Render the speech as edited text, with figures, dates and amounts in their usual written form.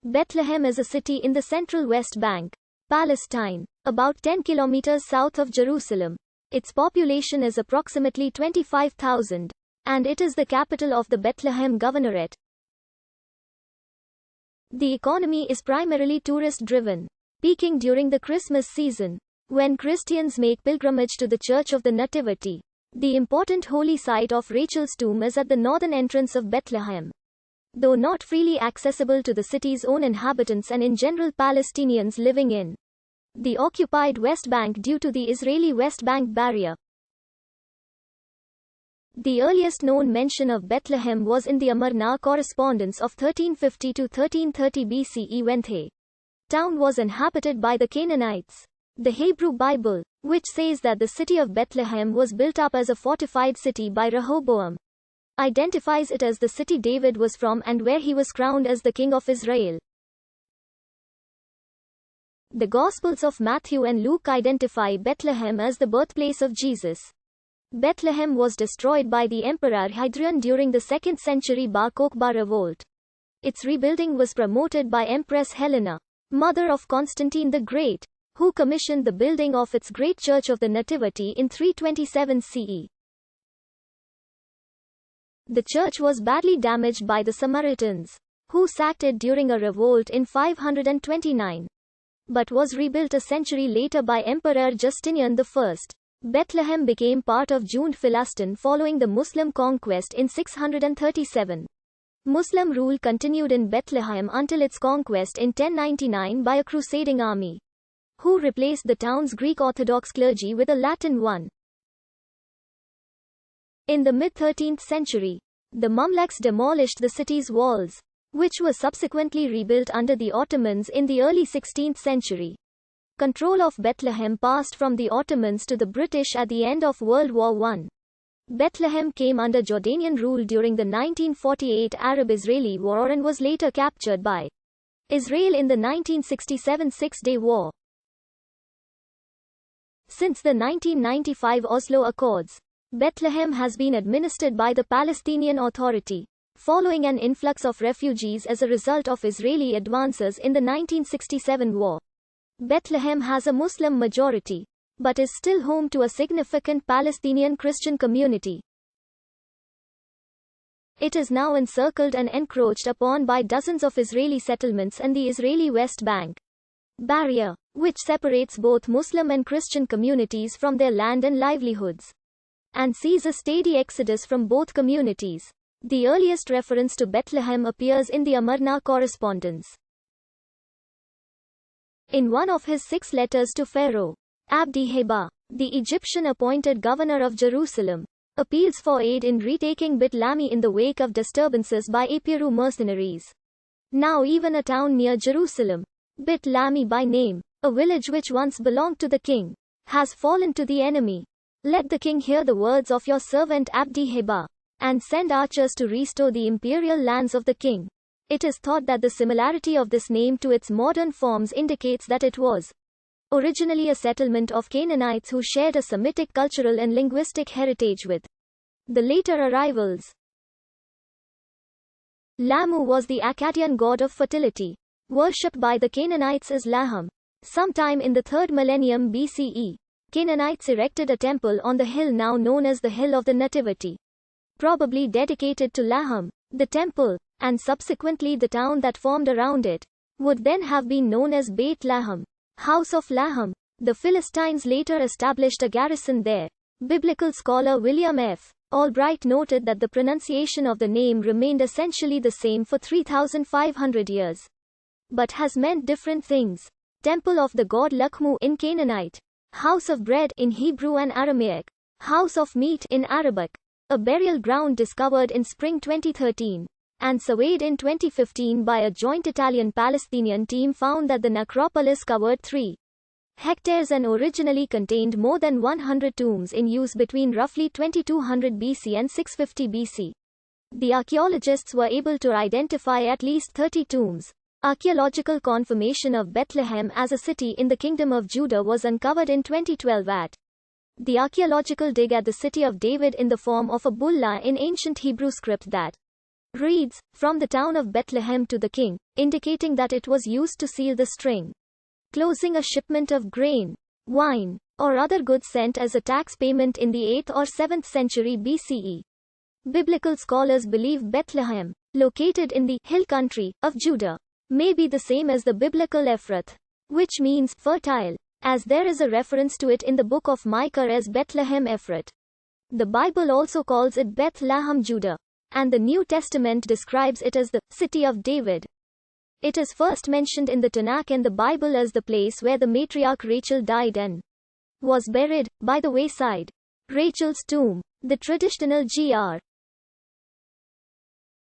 Bethlehem is a city in the central West Bank, Palestine, about 10 kilometers south of Jerusalem. Its population is approximately 25,000, and it is the capital of the Bethlehem Governorate. The economy is primarily tourist-driven, peaking during the Christmas season, when Christians make pilgrimage to the Church of the Nativity. The important holy site of Rachel's tomb is at the northern entrance of Bethlehem. Though not freely accessible to the city's own inhabitants and in general Palestinians living in the occupied West Bank due to the Israeli West Bank barrier. The earliest known mention of Bethlehem was in the Amarna correspondence of 1350 to 1330 BCE when the town was inhabited by the Canaanites. The Hebrew Bible, which says that the city of Bethlehem was built up as a fortified city by Rehoboam, identifies it as the city David was from and where he was crowned as the king of Israel. The Gospels of Matthew and Luke identify Bethlehem as the birthplace of Jesus. Bethlehem was destroyed by the Emperor Hadrian during the 2nd century Bar Kokhba revolt. Its rebuilding was promoted by Empress Helena, mother of Constantine the Great, who commissioned the building of its great Church of the Nativity in 327 CE. The church was badly damaged by the Samaritans, who sacked it during a revolt in 529, but was rebuilt a century later by Emperor Justinian I. Bethlehem became part of Jund Philistin following the Muslim conquest in 637. Muslim rule continued in Bethlehem until its conquest in 1099 by a crusading army, who replaced the town's Greek Orthodox clergy with a Latin one. In the mid-13th century, the Mamluks demolished the city's walls, which were subsequently rebuilt under the Ottomans in the early 16th century. Control of Bethlehem passed from the Ottomans to the British at the end of World War I. Bethlehem came under Jordanian rule during the 1948 Arab-Israeli War and was later captured by Israel in the 1967 Six-Day War. Since the 1995 Oslo Accords, Bethlehem has been administered by the Palestinian Authority, following an influx of refugees as a result of Israeli advances in the 1967 war. Bethlehem has a Muslim majority, but is still home to a significant Palestinian Christian community. It is now encircled and encroached upon by dozens of Israeli settlements and the Israeli West Bank barrier, which separates both Muslim and Christian communities from their land and livelihoods, and sees a steady exodus from both communities. The earliest reference to Bethlehem appears in the Amarna correspondence. In one of his 6 letters to Pharaoh, Abdi-Heba, the Egyptian appointed governor of Jerusalem, appeals for aid in retaking Bethlehem in the wake of disturbances by Epirus mercenaries. Now even a town near Jerusalem, Bethlehem by name, a village which once belonged to the king, has fallen to the enemy. Let the king hear the words of your servant Abdi-Heba, and send archers to restore the imperial lands of the king. It is thought that the similarity of this name to its modern forms indicates that it was originally a settlement of Canaanites who shared a Semitic cultural and linguistic heritage with the later arrivals. Lamu was the Akkadian god of fertility, worshipped by the Canaanites as Laham. Sometime in the 3rd millennium BCE, Canaanites erected a temple on the hill now known as the Hill of the Nativity, probably dedicated to Laham. The temple, and subsequently the town that formed around it, would then have been known as Beit Laham, House of Laham. The Philistines later established a garrison there. Biblical scholar William F. Albright noted that the pronunciation of the name remained essentially the same for 3,500 years, but has meant different things. Temple of the god Lakhmu in Canaanite, House of Bread in Hebrew and Aramaic, House of Meat in Arabic. A burial ground discovered in spring 2013 and surveyed in 2015 by a joint Italian-Palestinian team found that the necropolis covered 3 hectares and originally contained more than 100 tombs in use between roughly 2200 BC and 650 BC. The archaeologists were able to identify at least 30 tombs. Archaeological confirmation of Bethlehem as a city in the Kingdom of Judah was uncovered in 2012 at the archaeological dig at the city of David in the form of a bulla in ancient Hebrew script that reads, from the town of Bethlehem to the king, indicating that it was used to seal the string. Closing a shipment of grain, wine, or other goods sent as a tax payment in the 8th or 7th century BCE. Biblical scholars believe Bethlehem, located in the hill country of Judah, may be the same as the biblical Ephrath, which means fertile, as there is a reference to it in the book of Micah as Bethlehem Ephrath. The Bible also calls it Bethlehem Judah, and the New Testament describes it as the city of David. It is first mentioned in the Tanakh and the Bible as the place where the matriarch Rachel died and was buried, by the wayside. Rachel's tomb. The traditional Gr.